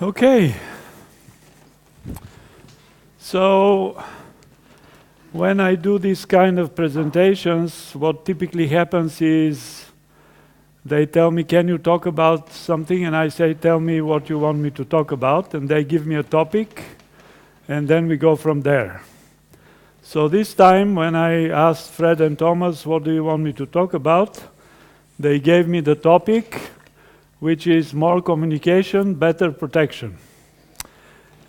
Okay. So when I do these kind of presentations, what typically happens is they tell me, can you talk about something? And I say, tell me what you want me to talk about. And they give me a topic, and then we go from there. So this time, when I asked Fred and Thomas, what do you want me to talk about? They gave me the topic, which is more communication, better protection.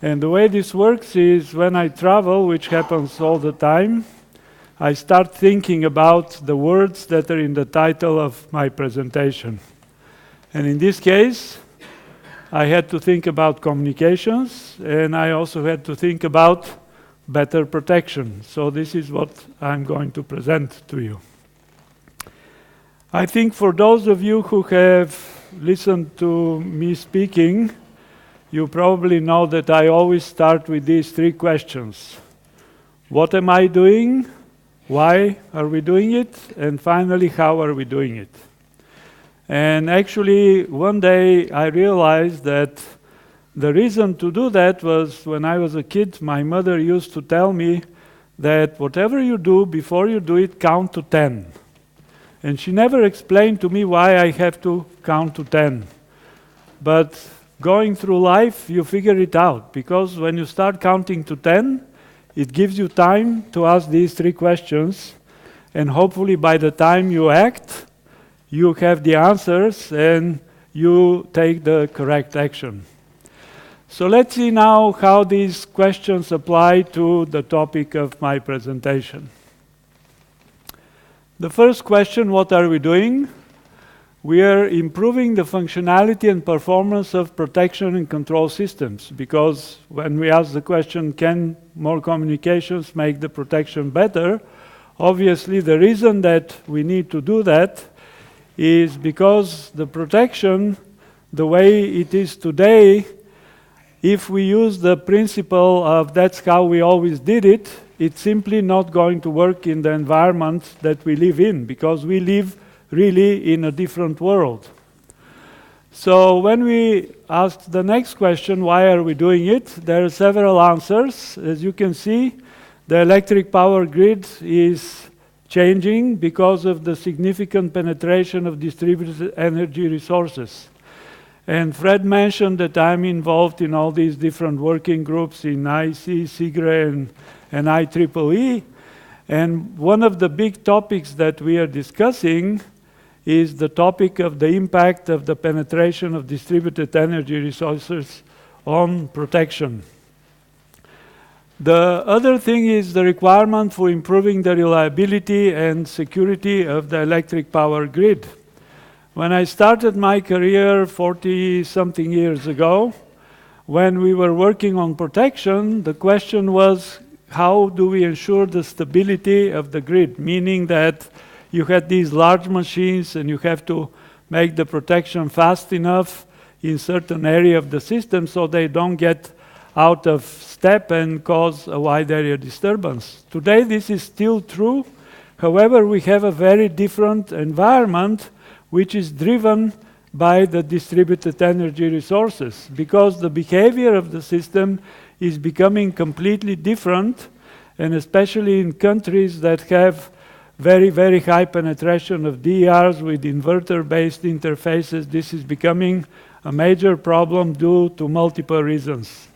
And the way this works is when I travel, which happens all the time, I start thinking about the words that are in the title of my presentation. And in this case, I had to think about communications, and I also had to think about better protection. So this is what I'm going to present to you. I think for those of you who have listened to me speaking, you probably know that I always start with these three questions. What am I doing? Why are we doing it? And finally, how are we doing it? And actually, one day I realized that the reason to do that was when I was a kid, my mother used to tell me that whatever you do, before you do it, count to 10. And she never explained to me why I have to count to 10. But going through life, you figure it out, because when you start counting to 10, it gives you time to ask these three questions, and hopefully by the time you act, you have the answers and you take the correct action. So let's see now how these questions apply to the topic of my presentation. The first question, what are we doing? We are improving the functionality and performance of protection and control systems, because when we ask the question, can more communications make the protection better? Obviously, the reason that we need to do that is because the protection, the way it is today, if we use the principle of that's how we always did it, it's simply not going to work in the environment that we live in, because we live really in a different world. So when we ask the next question, why are we doing it? There are several answers. As you can see, the electric power grid is changing because of the significant penetration of distributed energy resources. And Fred mentioned that I'm involved in all these different working groups in IEC, SIGRE, and IEEE. And one of the big topics that we are discussing is the topic of the impact of the penetration of distributed energy resources on protection. The other thing is the requirement for improving the reliability and security of the electric power grid. When I started my career 40-something years ago, when we were working on protection, the question was, how do we ensure the stability of the grid? Meaning that you had these large machines and you have to make the protection fast enough in certain area of the system so they don't get out of step and cause a wide area disturbance. Today this is still true. However, we have a very different environment which is driven by the distributed energy resources, because the behavior of the system is becoming completely different, and especially in countries that have very, very high penetration of DERs with inverter-based interfaces, this is becoming a major problem due to multiple reasons.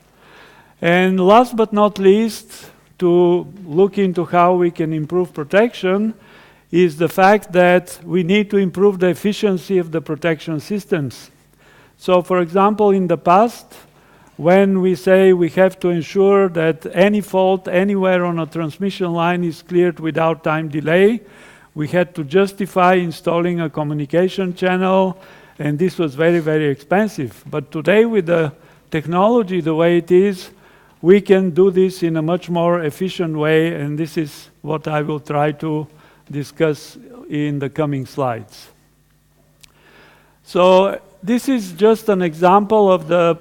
And last but not least, to look into how we can improve protection is the fact that we need to improve the efficiency of the protection systems. So, for example, in the past, when we say we have to ensure that any fault anywhere on a transmission line is cleared without time delay, we had to justify installing a communication channel, and this was very, very expensive. But today, with the technology the way it is, we can do this in a much more efficient way, and this is what I will try to discuss in the coming slides. So this is just an example of the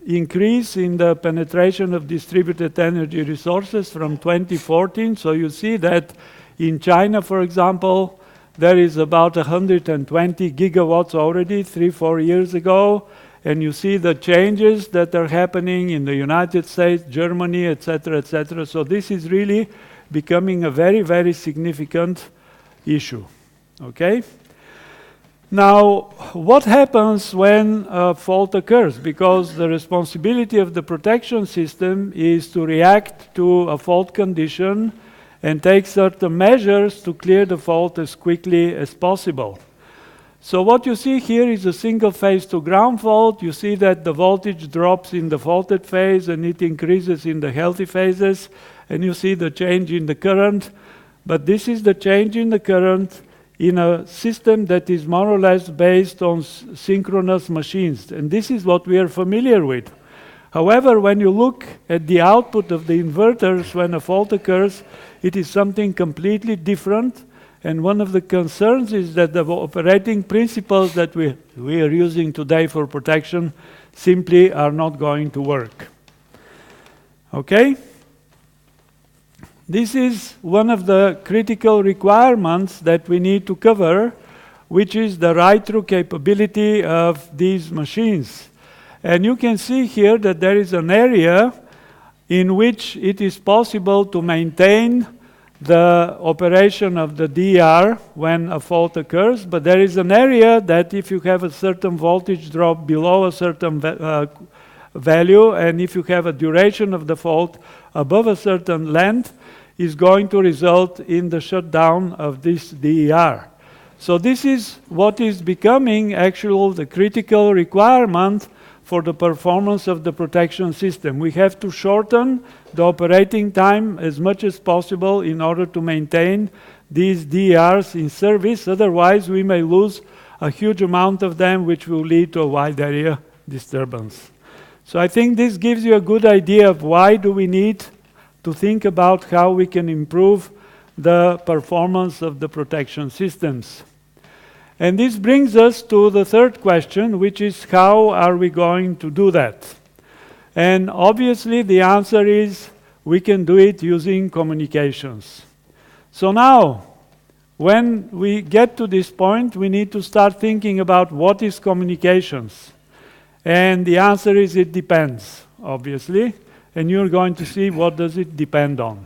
increase in the penetration of distributed energy resources from 2014. So you see that in China, for example, there is about 120 gigawatts already 3-4 years ago, and you see the changes that are happening in the United States, Germany, etc., etc. So this is really becoming a very, very significant issue. Okay? Now, what happens when a fault occurs? Because the responsibility of the protection system is to react to a fault condition and take certain measures to clear the fault as quickly as possible. So what you see here is a single phase to ground fault. You see that the voltage drops in the faulted phase and it increases in the healthy phases, and you see the change in the current. But this is the change in the current in a system that is more or less based on synchronous machines. And this is what we are familiar with. However, when you look at the output of the inverters when a fault occurs, it is something completely different. And one of the concerns is that the operating principles that we are using today for protection simply are not going to work. Okay? This is one of the critical requirements that we need to cover, which is the write-through capability of these machines. And you can see here that there is an area in which it is possible to maintain the operation of the DR when a fault occurs, but there is an area that if you have a certain voltage drop below a certain value, and if you have a duration of the fault above a certain length, is going to result in the shutdown of this DER. So this is what is becoming actually the critical requirement for the performance of the protection system. We have to shorten the operating time as much as possible in order to maintain these DERs in service. Otherwise, we may lose a huge amount of them, which will lead to a wide area disturbance. So I think this gives you a good idea of why do we need to think about how we can improve the performance of the protection systems. And this brings us to the third question, which is how are we going to do that? And obviously the answer is we can do it using communications. So now, when we get to this point, we need to start thinking about what is communications. And the answer is it depends, obviously. And you're going to see what does it depend on.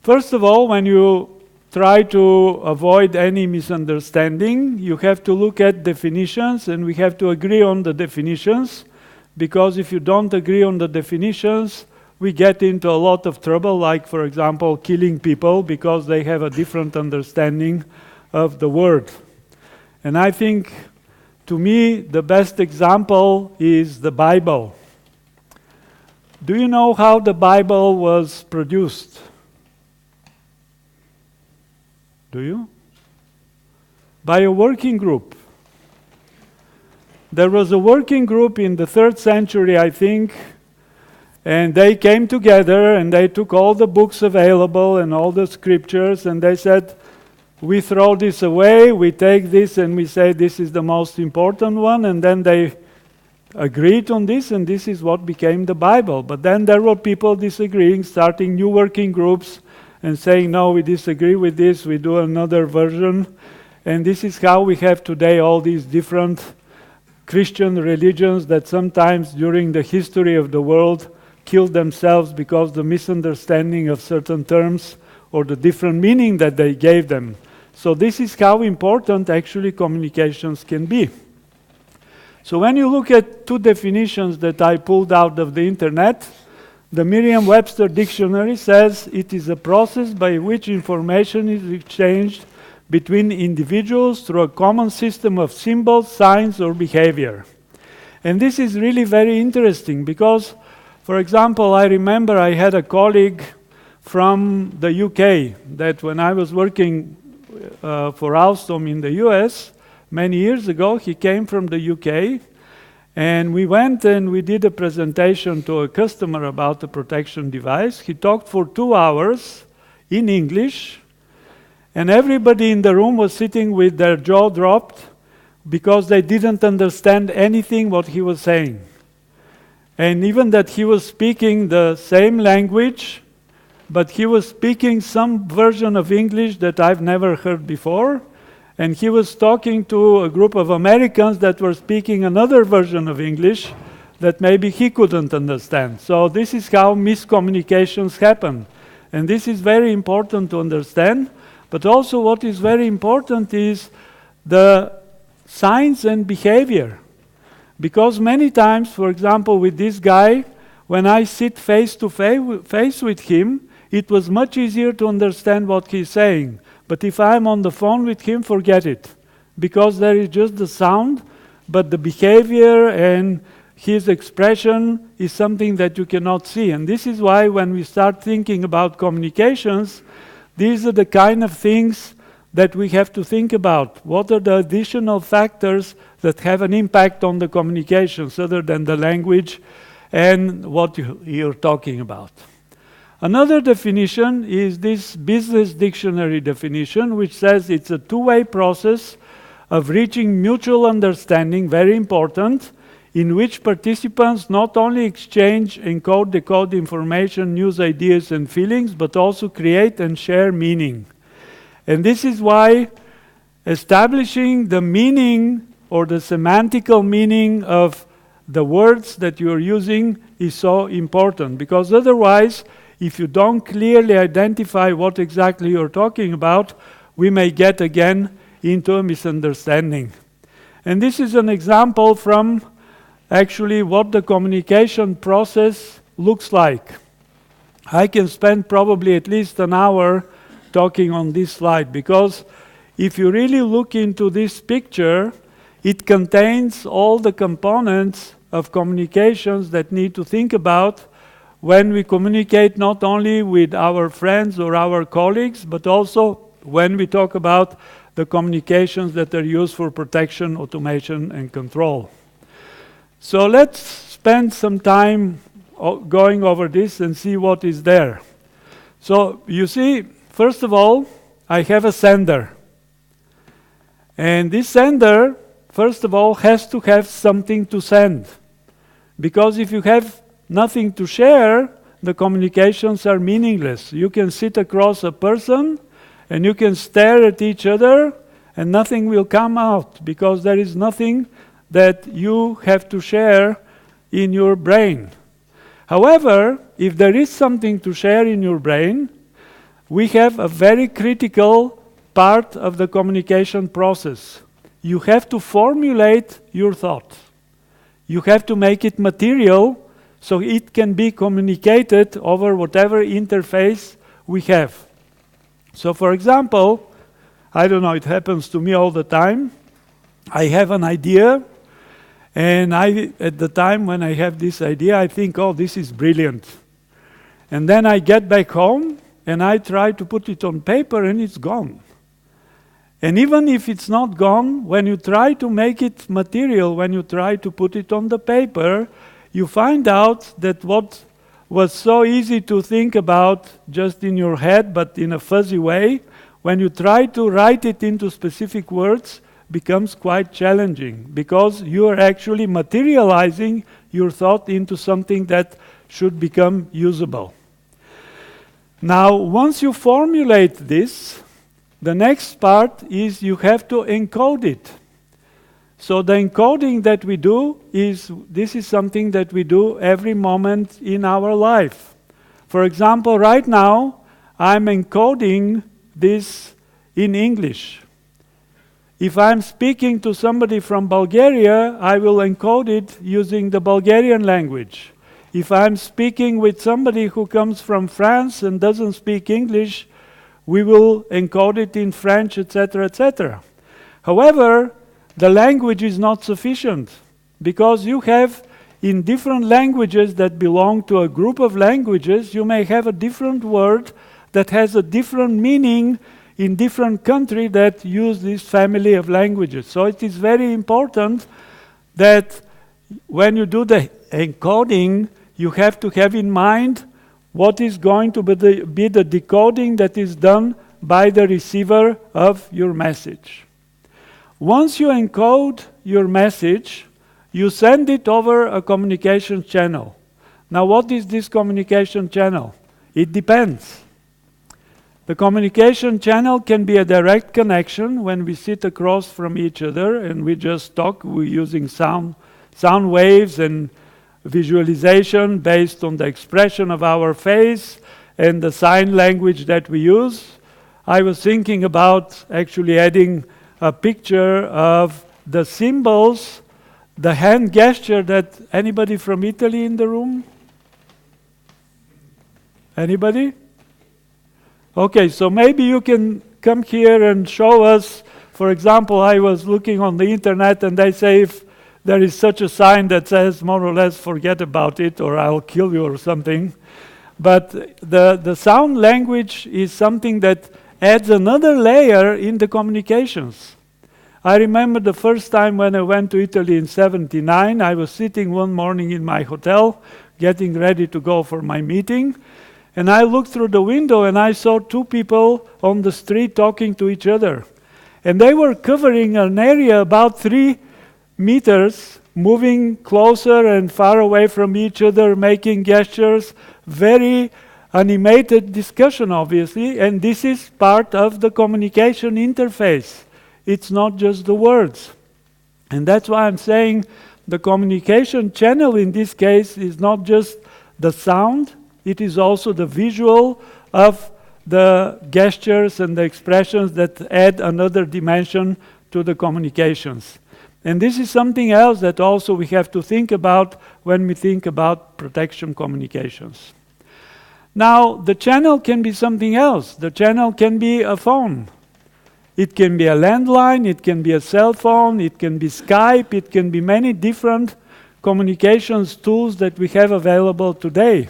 First of all, when you try to avoid any misunderstanding, you have to look at definitions, and we have to agree on the definitions, because if you don't agree on the definitions, we get into a lot of trouble, like, for example, killing people because they have a different understanding of the word. And I think, to me, the best example is the Bible. Do you know how the Bible was produced? Do you? By a working group. There was a working group in the 3rd century, I think, and they came together and they took all the books available and all the scriptures, and they said, we throw this away, we take this and we say this is the most important one, and then they agreed on this, and this is what became the Bible. But then there were people disagreeing, starting new working groups and saying, no, we disagree with this, we do another version. And this is how we have today all these different Christian religions that sometimes during the history of the world killed themselves because the misunderstanding of certain terms or the different meaning that they gave them. So this is how important actually communications can be. So when you look at two definitions that I pulled out of the internet, the Merriam-Webster dictionary says it is a process by which information is exchanged between individuals through a common system of symbols, signs, or behavior. And this is really very interesting because, for example, I remember I had a colleague from the UK that when I was working for Alstom in the US, many years ago, he came from the UK, and we went and we did a presentation to a customer about the protection device. He talked for 2 hours in English, and everybody in the room was sitting with their jaw dropped because they didn't understand anything what he was saying. And even that he was speaking the same language, but he was speaking some version of English that I've never heard before. and he was talking to a group of Americans that were speaking another version of English that maybe he couldn't understand. So this is how miscommunications happen. And this is very important to understand. But also what is very important is the signs and behavior. Because many times, for example, with this guy, when I sit face to face with him, it was much easier to understand what he's saying. But if I'm on the phone with him, forget it. Because there is just the sound, but the behavior and his expression is something that you cannot see. And this is why when we start thinking about communications, these are the kind of things that we have to think about. What are the additional factors that have an impact on the communications other than the language and what you're talking about? Another definition is this business dictionary definition, which says it's a two-way process of reaching mutual understanding, very important, in which participants not only exchange, encode, decode information, news, ideas, and feelings, but also create and share meaning. And this is why establishing the meaning or the semantical meaning of the words that you're using is so important. Because otherwise, if you don't clearly identify what exactly you're talking about, we may get again into a misunderstanding. And this is an example from actually what the communication process looks like. I can spend probably at least an hour talking on this slide, because if you really look into this picture, it contains all the components of communications that need to think about when we communicate not only with our friends or our colleagues, but also when we talk about the communications that are used for protection, automation, and control. So let's spend some time going over this and see what is there. So you see, first of all, I have a sender. And this sender, first of all, has to have something to send. Because if you have nothing to share, the communications are meaningless. You can sit across a person and you can stare at each other and nothing will come out because there is nothing that you have to share in your brain. However, if there is something to share in your brain, we have a very critical part of the communication process. You have to formulate your thought. You have to make it material so it can be communicated over whatever interface we have. So for example, I don't know, it happens to me all the time. I have an idea, and at the time when I have this idea, I think, oh, this is brilliant. And then I get back home, and I try to put it on paper, and it's gone. And even if it's not gone, when you try to make it material, when you try to put it on the paper, you find out that what was so easy to think about just in your head, but in a fuzzy way, when you try to write it into specific words, becomes quite challenging, because you are actually materializing your thought into something that should become usable. Now, once you formulate this, the next part is you have to encode it. So the encoding that we do this is something that we do every moment in our life. For example, right now, I'm encoding this in English. If I'm speaking to somebody from Bulgaria, I will encode it using the Bulgarian language. If I'm speaking with somebody who comes from France and doesn't speak English, we will encode it in French, etc., etc. However, the language is not sufficient, because you have in different languages that belong to a group of languages, you may have a different word that has a different meaning in different countries that use this family of languages. So it is very important that when you do the encoding, you have to have in mind what is going to be the decoding that is done by the receiver of your message. Once you encode your message, you send it over a communication channel. Now, what is this communication channel? It depends. The communication channel can be a direct connection when we sit across from each other and we just talk. We're using sound waves and visualization based on the expression of our face and the sign language that we use. I was thinking about actually adding a picture of the symbols, the hand gesture that anybody from Italy in the room? Anybody? Okay, so maybe you can come here and show us. For example, I was looking on the internet and they say if there is such a sign that says more or less forget about it or I'll kill you or something. But the sound language is something that adds another layer in the communications. I remember the first time when I went to Italy in '79, I was sitting one morning in my hotel, getting ready to go for my meeting, and I looked through the window and I saw two people on the street talking to each other. And they were covering an area about 3 meters, moving closer and far away from each other, making gestures, very animated discussion, obviously, and this is part of the communication interface. It's not just the words. And that's why I'm saying the communication channel in this case is not just the sound, it is also the visual of the gestures and the expressions that add another dimension to the communications. And this is something else that also we have to think about when we think about protection communications. Now, the channel can be something else. The channel can be a phone. It can be a landline, it can be a cell phone, it can be Skype, it can be many different communications tools that we have available today.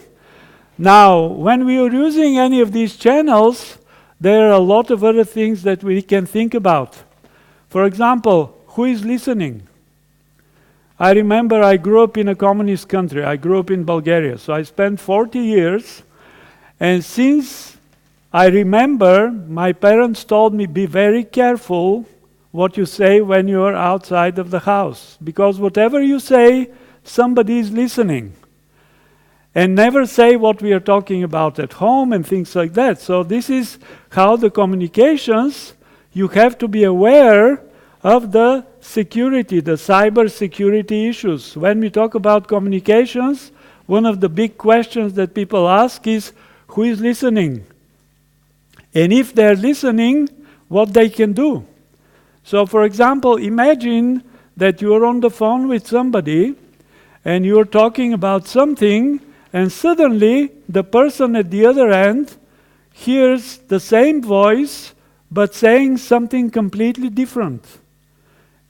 Now, when we are using any of these channels, there are a lot of other things that we can think about. For example, who is listening? I remember I grew up in a communist country. I grew up in Bulgaria. So I spent 40 years. And since I remember, my parents told me, be very careful what you say when you are outside of the house. Because whatever you say, somebody is listening. And never say what we are talking about at home and things like that. So this is how the communications, you have to be aware of the security, the cybersecurity issues. When we talk about communications, one of the big questions that people ask is, who is listening? And if they're listening, what they can do. So for example, imagine that you're on the phone with somebody and you're talking about something and suddenly the person at the other end hears the same voice but saying something completely different.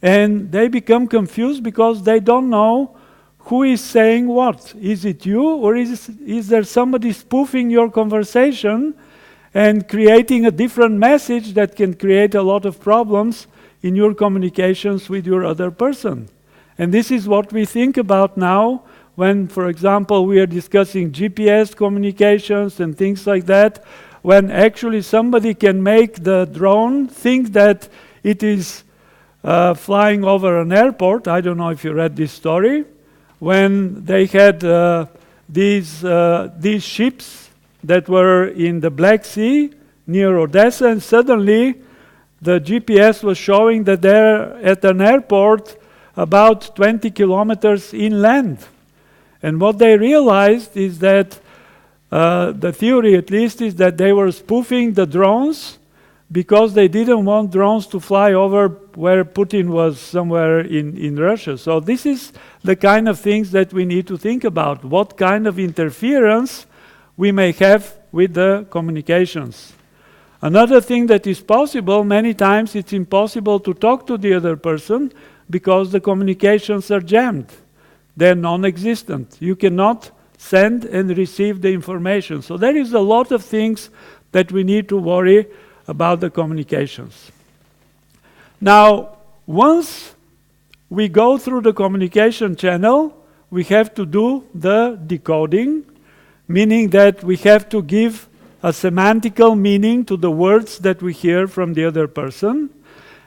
And they become confused because they don't know who is saying what. Is it you or is there somebody spoofing your conversation and creating a different message that can create a lot of problems in your communications with your other person? And this is what we think about now when, for example, we are discussing GPS communications and things like that, when actually somebody can make the drone think that it is flying over an airport. I don't know if you read this story. When they had these ships that were in the Black Sea near Odessa, and suddenly the GPS was showing that they're at an airport about 20 kilometers inland. And what they realized is that, the theory at least, is that they were spoofing the drones because they didn't want drones to fly over where Putin was somewhere in Russia. So this is the kind of things that we need to think about. What kind of interference we may have with the communications. Another thing that is possible, many times it's impossible to talk to the other person because the communications are jammed. They're non-existent. You cannot send and receive the information. So there is a lot of things that we need to worry about the communications. Now, once we go through the communication channel, we have to do the decoding, meaning that we have to give a semantical meaning to the words that we hear from the other person.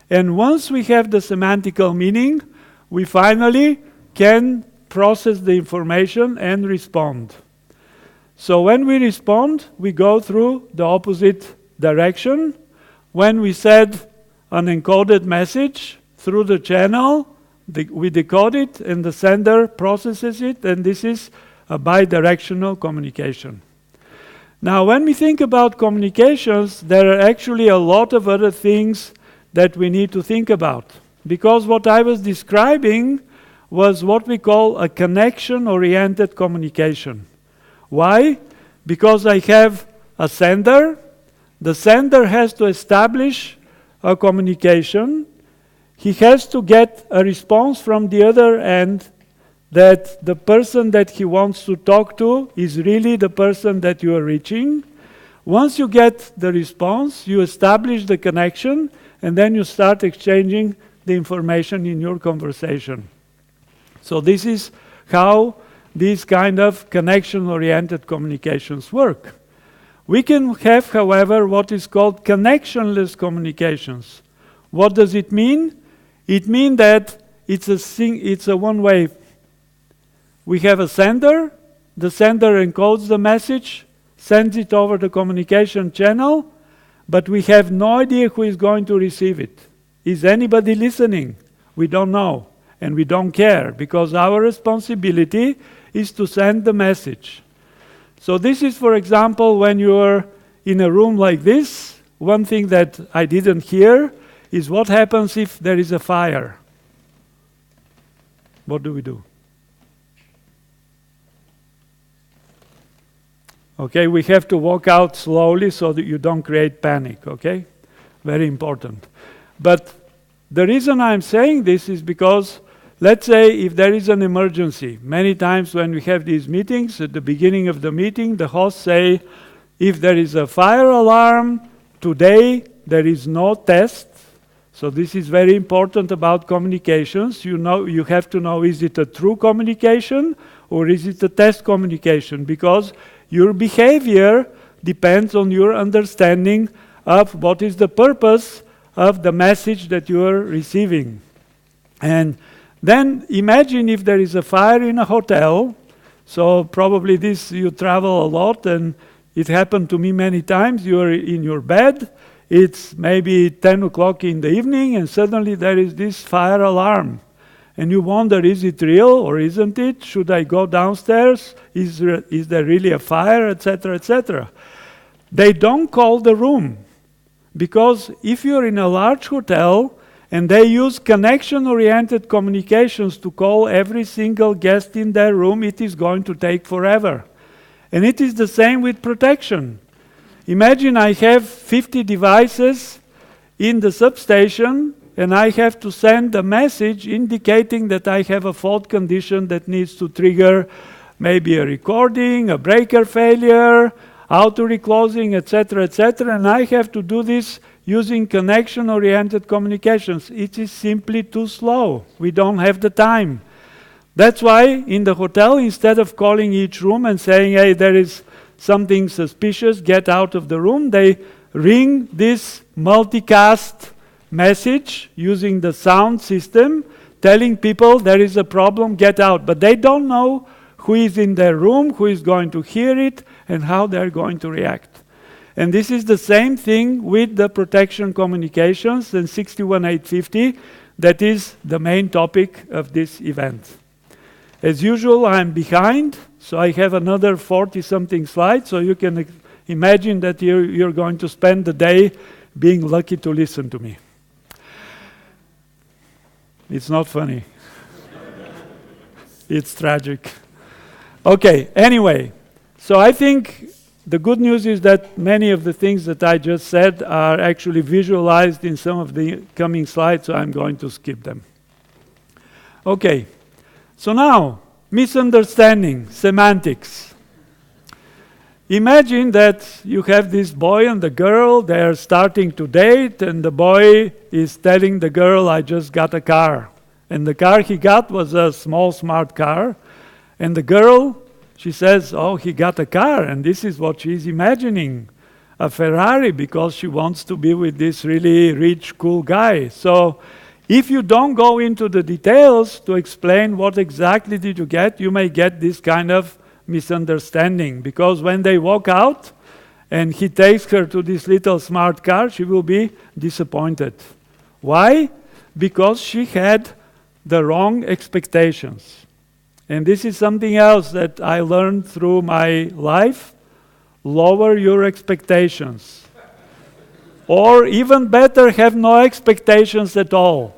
And once we have the semantical meaning, we finally can process the information and respond. So when we respond, we go through the opposite direction. When we send an encoded message through the channel, we decode it and the sender processes it, and this is a bidirectional communication. Now, when we think about communications, there are actually a lot of other things that we need to think about. Because what I was describing was what we call a connection-oriented communication. Why? Because I have a sender. The sender has to establish a communication. He has to get a response from the other end that the person that he wants to talk to is really the person that you are reaching. Once you get the response, you establish the connection, and then you start exchanging the information in your conversation. So this is how these kind of connection-oriented communications work. We can have, however, what is called connectionless communications. What does it mean? It means that it's a one-way. We have a sender. The sender encodes the message, sends it over the communication channel, but we have no idea who is going to receive it. Is anybody listening? We don't know, and we don't care, because our responsibility is to send the message. So this is, for example, when you're in a room like this, one thing that I didn't hear is what happens if there is a fire. What do we do? Okay, we have to walk out slowly so that you don't create panic, okay? Very important. But the reason I'm saying this is because, let's say if there is an emergency. Many times when we have these meetings, at the beginning of the meeting, the hosts say, if there is a fire alarm, today there is no test. So this is very important about communications. You have to know, is it a true communication or is it a test communication? Because your behavior depends on your understanding of what is the purpose of the message that you are receiving. And then imagine if there is a fire in a hotel. So probably this, you travel a lot, and it happened to me many times. You are in your bed, it's maybe 10 o'clock in the evening, and suddenly there is this fire alarm. And you wonder, is it real or isn't it? Should I go downstairs? Is there really a fire, etc., etc.? They don't call the room, because if you're in a large hotel and they use connection-oriented communications to call every single guest in their room, it is going to take forever. And it is the same with protection. Imagine I have 50 devices in the substation, and I have to send a message indicating that I have a fault condition that needs to trigger maybe a recording, a breaker failure, auto-reclosing, etc., etc., and I have to do this using connection-oriented communications. It is simply too slow. We don't have the time. That's why in the hotel, instead of calling each room and saying, hey, there is something suspicious, get out of the room, they ring this multicast message using the sound system, telling people there is a problem, get out. But they don't know who is in their room, who is going to hear it, and how they're going to react. And this is the same thing with the protection communications and 61850. That is the main topic of this event. As usual, I'm behind, so I have another 40-something slides, so you can imagine that you're going to spend the day being lucky to listen to me. It's not funny. It's tragic. Okay, anyway, so I think the good news is that many of the things that I just said are actually visualized in some of the coming slides, so I'm going to skip them. Okay, so now, misunderstanding, semantics. Imagine that you have this boy and the girl, they're starting to date, and the boy is telling the girl, I just got a car. And the car he got was a small, smart car. And the girl, she says, oh, he got a car, and this is what she's imagining, a Ferrari, because she wants to be with this really rich, cool guy. So if you don't go into the details to explain what exactly did you get, you may get this kind of misunderstanding, because when they walk out and he takes her to this little smart car, she will be disappointed. Why? Because she had the wrong expectations. And this is something else that I learned through my life. Lower your expectations. Or even better, have no expectations at all.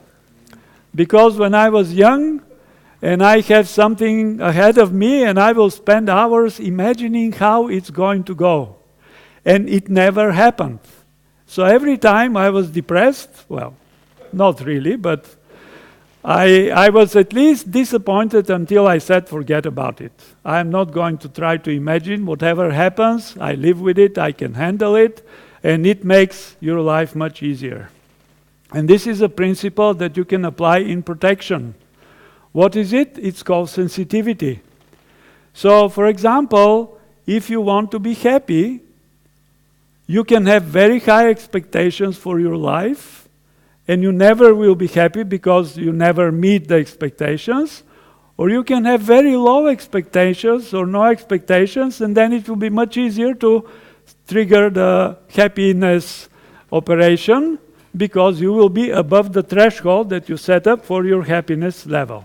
Because when I was young, and I have something ahead of me, and I will spend hours imagining how it's going to go. And it never happened. So every time I was depressed, well, not really, but I was at least disappointed until I said, forget about it. I'm not going to try to imagine. Whatever happens, I live with it, I can handle it, and it makes your life much easier. And this is a principle that you can apply in protection. What is it? It's called sensitivity. So, for example, if you want to be happy, you can have very high expectations for your life, and you never will be happy because you never meet the expectations. Or you can have very low expectations or no expectations, and then it will be much easier to trigger the happiness operation because you will be above the threshold that you set up for your happiness level.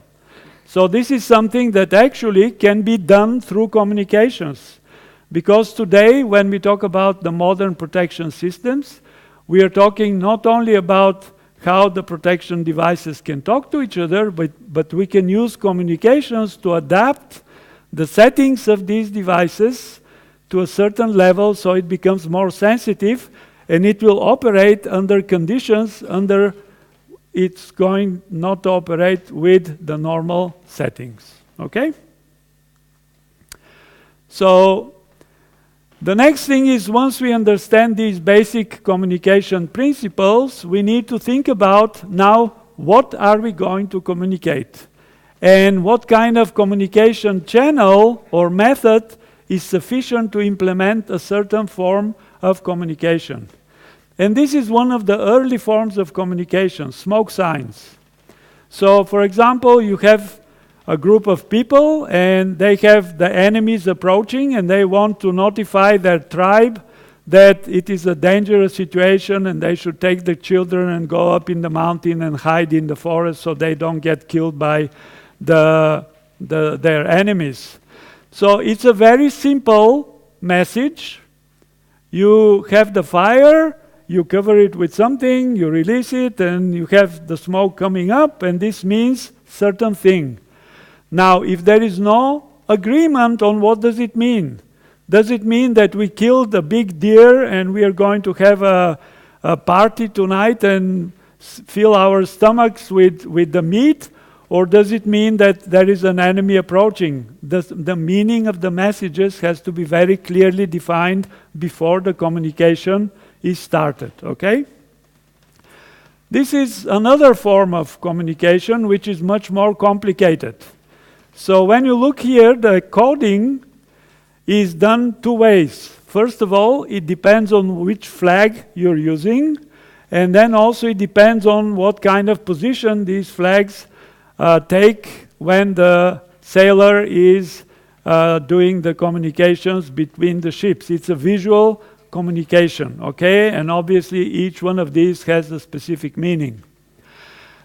So this is something that actually can be done through communications. Because today, when we talk about the modern protection systems, we are talking not only about how the protection devices can talk to each other, but we can use communications to adapt the settings of these devices to a certain level so it becomes more sensitive, and it will operate under conditions under it's going not to operate with the normal settings. Okay? So the next thing is, once we understand these basic communication principles, we need to think about now what are we going to communicate, and what kind of communication channel or method is sufficient to implement a certain form of communication. And this is one of the early forms of communication, smoke signs. So, for example, you have a group of people and they have the enemies approaching and they want to notify their tribe that it is a dangerous situation and they should take the children and go up in the mountain and hide in the forest so they don't get killed by their enemies. So it's a very simple message. You have the fire, you cover it with something, you release it, and you have the smoke coming up, and this means certain thing. Now, if there is no agreement on what does it mean, does it mean that we killed a big deer and we are going to have a party tonight and fill our stomachs with the meat? Or does it mean that there is an enemy approaching? The meaning of the messages has to be very clearly defined before the communication is started, okay? This is another form of communication which is much more complicated. So when you look here, the coding is done two ways. First of all, it depends on which flag you're using, and then also it depends on what kind of position these flags take when the sailor is doing the communications between the ships. It's a visual communication, okay? And obviously each one of these has a specific meaning.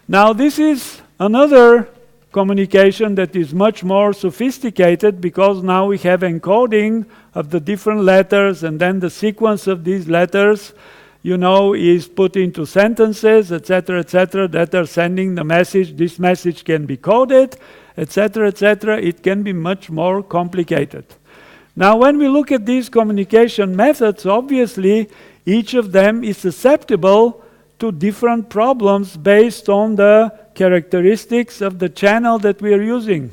Now this is another communication that is much more sophisticated because now we have encoding of the different letters, and then the sequence of these letters, you know, is put into sentences, etc., that are sending the message. This message can be coded, etc., etc. It can be much more complicated. Now, when we look at these communication methods, obviously, each of them is susceptible to different problems based on the characteristics of the channel that we are using.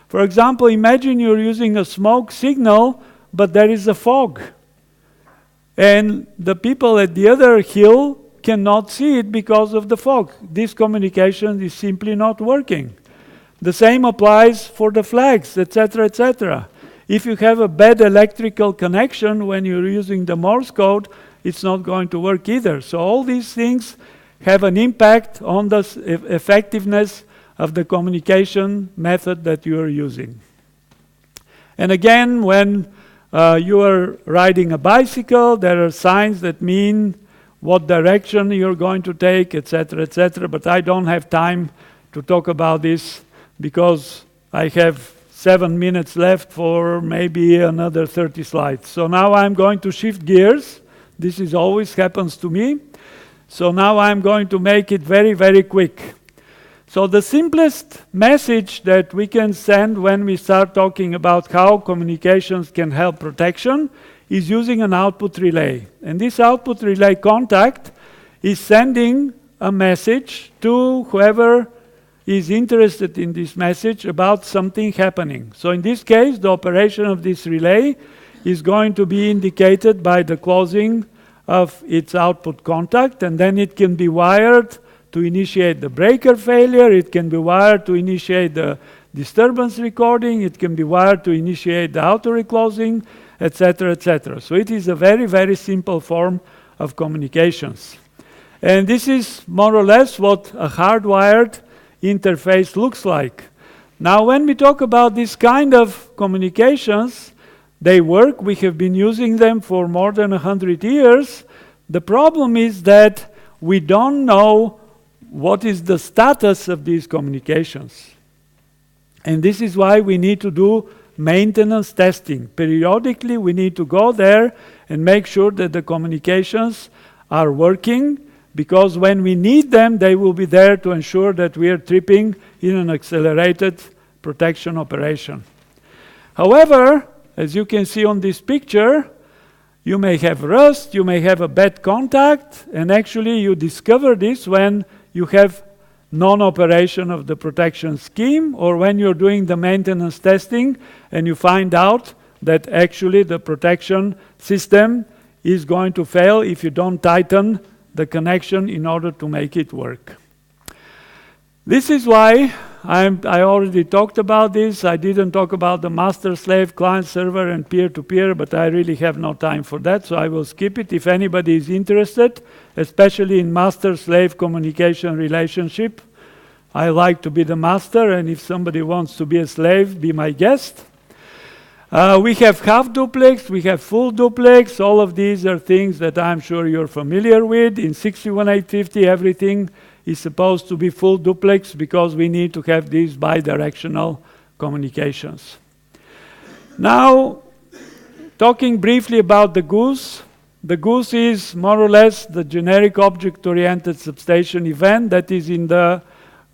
For example, imagine you're using a smoke signal, but there is a fog. And the people at the other hill cannot see it because of the fog. This communication is simply not working. The same applies for the flags, etc., etc. If you have a bad electrical connection when you're using the Morse code, it's not going to work either. So all these things have an impact on the effectiveness of the communication method that you are using. And again, when You are riding a bicycle, there are signs that mean what direction you're going to take, etc., but I don't have time to talk about this because I have 7 minutes left for maybe another 30 slides. So now I'm going to shift gears. This is always happens to me. So now I'm going to make it very, very quick. So the simplest message that we can send when we start talking about how communications can help protection is using an output relay. And this output relay contact is sending a message to whoever is interested in this message about something happening. So in this case, the operation of this relay is going to be indicated by the closing of its output contact, and then it can be wired to initiate the breaker failure, it can be wired to initiate the disturbance recording, it can be wired to initiate the auto-reclosing, etc. So it is a very, very simple form of communications. And this is more or less what a hardwired interface looks like. Now, when we talk about this kind of communications, they work. We have been using them for more than 100 years. The problem is that we don't know what is the status of these communications. And this is why we need to do maintenance testing. Periodically, we need to go there and make sure that the communications are working, because when we need them, they will be there to ensure that we are tripping in an accelerated protection operation. However, as you can see on this picture, you may have rust, you may have a bad contact, and actually you discover this when you have non-operation of the protection scheme, or when you're doing the maintenance testing and you find out that actually the protection system is going to fail if you don't tighten the connection in order to make it work. This is why I already talked about this. I didn't talk about the master-slave, client-server, and peer-to-peer, but I really have no time for that, so I will skip it. If anybody is interested, especially in master-slave communication relationship, I like to be the master, and if somebody wants to be a slave, be my guest. We have half duplex, we have full duplex. All of these are things that I'm sure you're familiar with. In 61850, everything is supposed to be full duplex because we need to have these bidirectional communications. Now, talking briefly about the Goose. The Goose is more or less the generic object-oriented substation event that is in the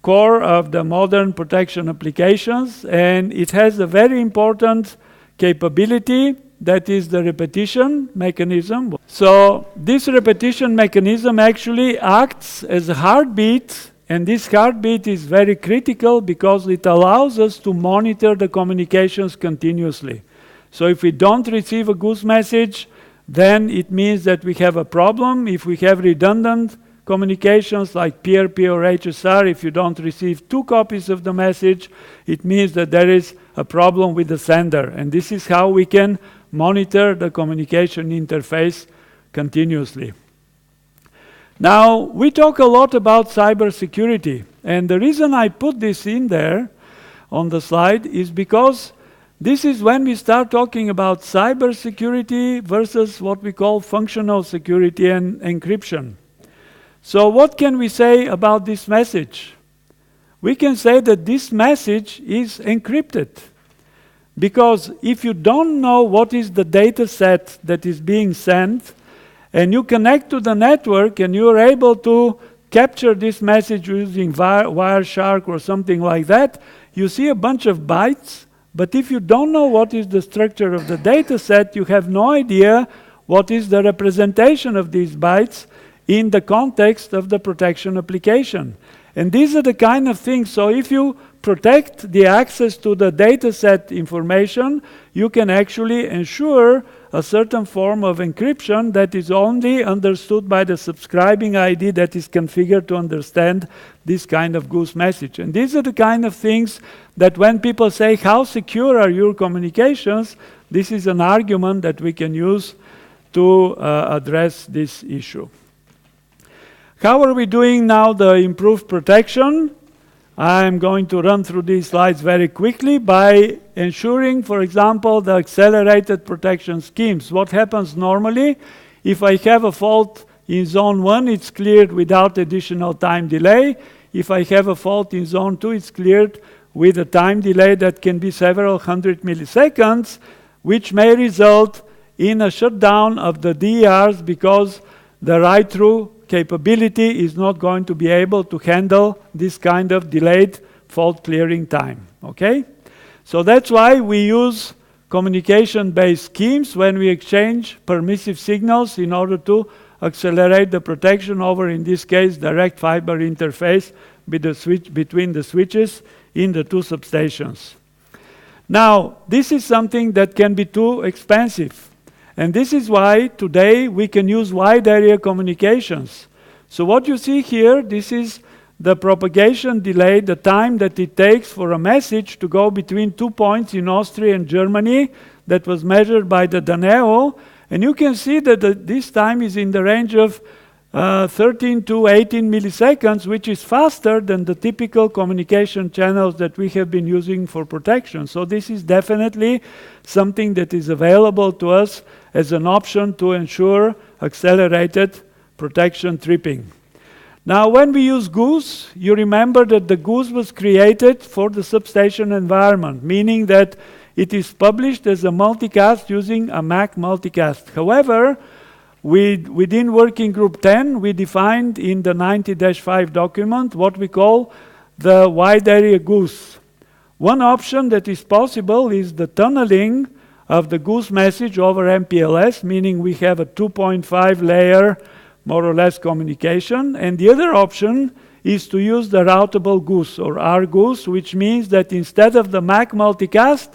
core of the modern protection applications, and it has a very important capability, that is the repetition mechanism. So this repetition mechanism actually acts as a heartbeat, and this heartbeat is very critical because it allows us to monitor the communications continuously. So if we don't receive a Goose message, then it means that we have a problem. If we have redundant communications like PRP or HSR, if you don't receive 2 copies of the message, it means that there is a problem with the sender. And this is how we can monitor the communication interface continuously. Now, we talk a lot about cybersecurity, and the reason I put this in there on the slide is because this is when we start talking about cybersecurity versus what we call functional security and encryption. So what can we say about this message? We can say that this message is encrypted. Because if you don't know what is the data set that is being sent, and you connect to the network and you are able to capture this message using Wireshark or something like that, you see a bunch of bytes, but if you don't know what is the structure of the data set, you have no idea what is the representation of these bytes in the context of the protection application. And these are the kind of things, so if you protect the access to the data set information, you can actually ensure a certain form of encryption that is only understood by the subscribing ID that is configured to understand this kind of Goose message. And these are the kind of things that when people say, how secure are your communications, this is an argument that we can use to address this issue. How are we doing now the improved protection? I'm going to run through these slides very quickly by ensuring, for example, the accelerated protection schemes. What happens normally, if I have a fault in zone 1, it's cleared without additional time delay. If I have a fault in zone 2, it's cleared with a time delay that can be several hundred milliseconds, which may result in a shutdown of the DERs because the write-through capability is not going to be able to handle this kind of delayed fault clearing time, okay? So that's why we use communication-based schemes when we exchange permissive signals in order to accelerate the protection over, in this case, direct fiber interface between the switches in the two substations. Now, this is something that can be too expensive. And this is why today we can use wide area communications. So what you see here, this is the propagation delay, the time that it takes for a message to go between 2 points in Austria and Germany that was measured by the Daneo. And you can see that this time is in the range of 13 to 18 milliseconds, which is faster than the typical communication channels that we have been using for protection. So this is definitely something that is available to us as an option to ensure accelerated protection tripping. Now, when we use Goose, you remember that the Goose was created for the substation environment, meaning that it is published as a multicast using a MAC multicast. However, within Working Group 10, we defined in the 90-5 document what we call the wide area Goose. One option that is possible is the tunneling of the Goose message over MPLS, meaning we have a 2.5 layer, more or less, communication. And the other option is to use the routable Goose, or RGoose, which means that instead of the MAC multicast,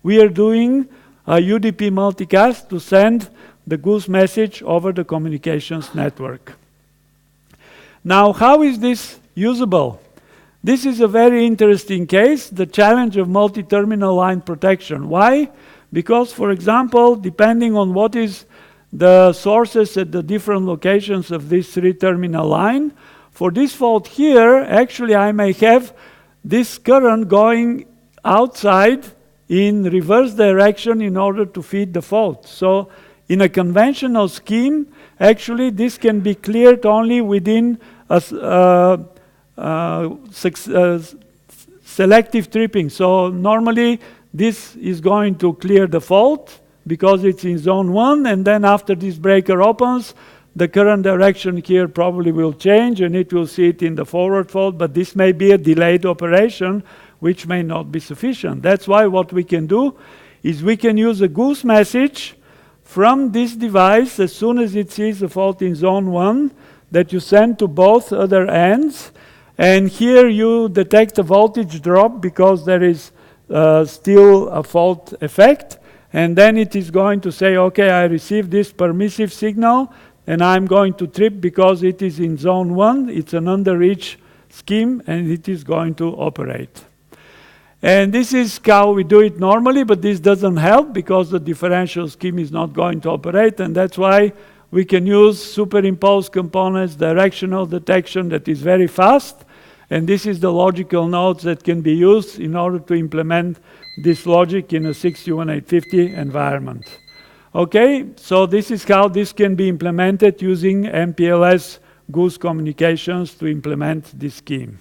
we are doing a UDP multicast to send the Goose message over the communications network. Now, how is this usable? This is a very interesting case, the challenge of multi-terminal line protection. Why? Because, for example, depending on what is the sources at the different locations of this three-terminal line, for this fault here, actually I may have this current going outside in reverse direction in order to feed the fault. So in a conventional scheme, actually this can be cleared only within a selective tripping. So normally this is going to clear the fault because it's in zone 1, and then after this breaker opens, the current direction here probably will change and it will see it in the forward fault, but this may be a delayed operation which may not be sufficient. That's why what we can do is we can use a Goose message from this device as soon as it sees a fault in zone 1 that you send to both other ends, and here you detect a voltage drop because there is still a fault effect, and then it is going to say, okay, I received this permissive signal and I'm going to trip because it is in zone 1, it's an underreach scheme, and it is going to operate. And this is how we do it normally, but this doesn't help because the differential scheme is not going to operate, and that's why we can use superimposed components, directional detection that is very fast, and this is the logical nodes that can be used in order to implement this logic in a 6U1850 environment. Okay, so this is how this can be implemented using MPLS Goose communications to implement this scheme.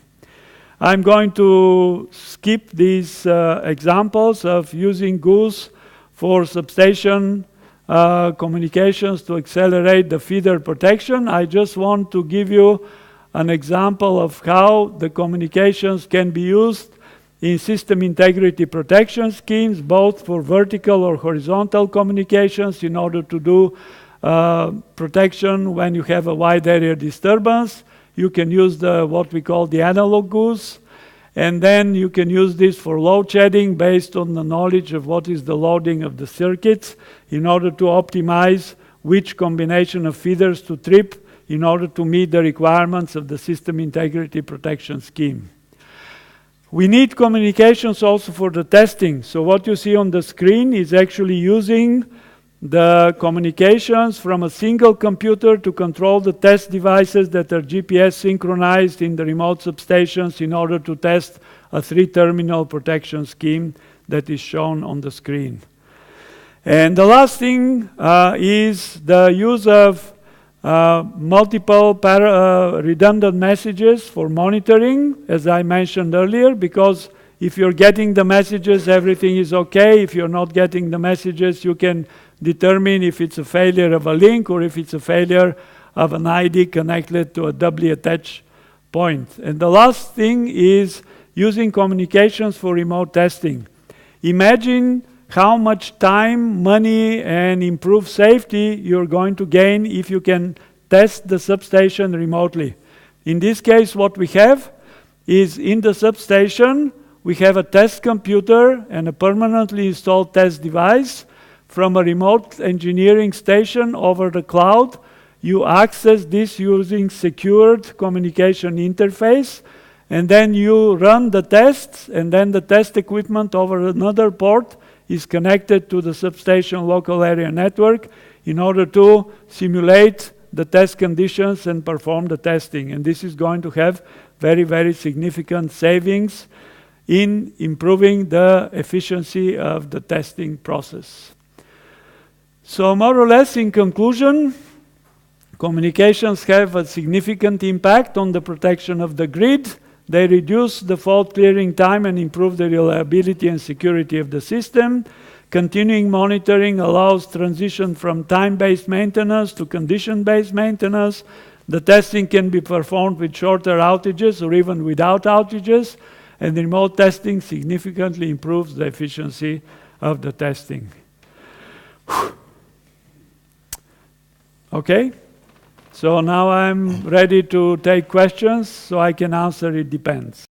I'm going to skip these examples of using Goose for substation communications to accelerate the feeder protection. I just want to give you an example of how the communications can be used in system integrity protection schemes, both for vertical or horizontal communications in order to do protection when you have a wide area disturbance. You can use what we call the analog Goose, and then you can use this for load shedding based on the knowledge of what is the loading of the circuits in order to optimize which combination of feeders to trip in order to meet the requirements of the system integrity protection scheme. We need communications also for the testing. So what you see on the screen is actually using the communications from a single computer to control the test devices that are GPS synchronized in the remote substations in order to test a 3-terminal protection scheme that is shown on the screen. And the last thing is the use of multiple redundant messages for monitoring, as I mentioned earlier, because if you're getting the messages, everything is okay. If you're not getting the messages, you can determine if it's a failure of a link or if it's a failure of an ID connected to a doubly attached point. And the last thing is using communications for remote testing. Imagine how much time, money, and improved safety you're going to gain if you can test the substation remotely. In this case, what we have is in the substation, we have a test computer and a permanently installed test device. From a remote engineering station over the cloud, you access this using secured communication interface, and then you run the tests, and then the test equipment over another port is connected to the substation local area network in order to simulate the test conditions and perform the testing. And this is going to have very, very significant savings in improving the efficiency of the testing process. So more or less, in conclusion, communications have a significant impact on the protection of the grid. They reduce the fault clearing time and improve the reliability and security of the system. Continuing monitoring allows transition from time-based maintenance to condition-based maintenance. The testing can be performed with shorter outages or even without outages. And remote testing significantly improves the efficiency of the testing. Okay, so now I'm ready to take questions, so I can answer it depends.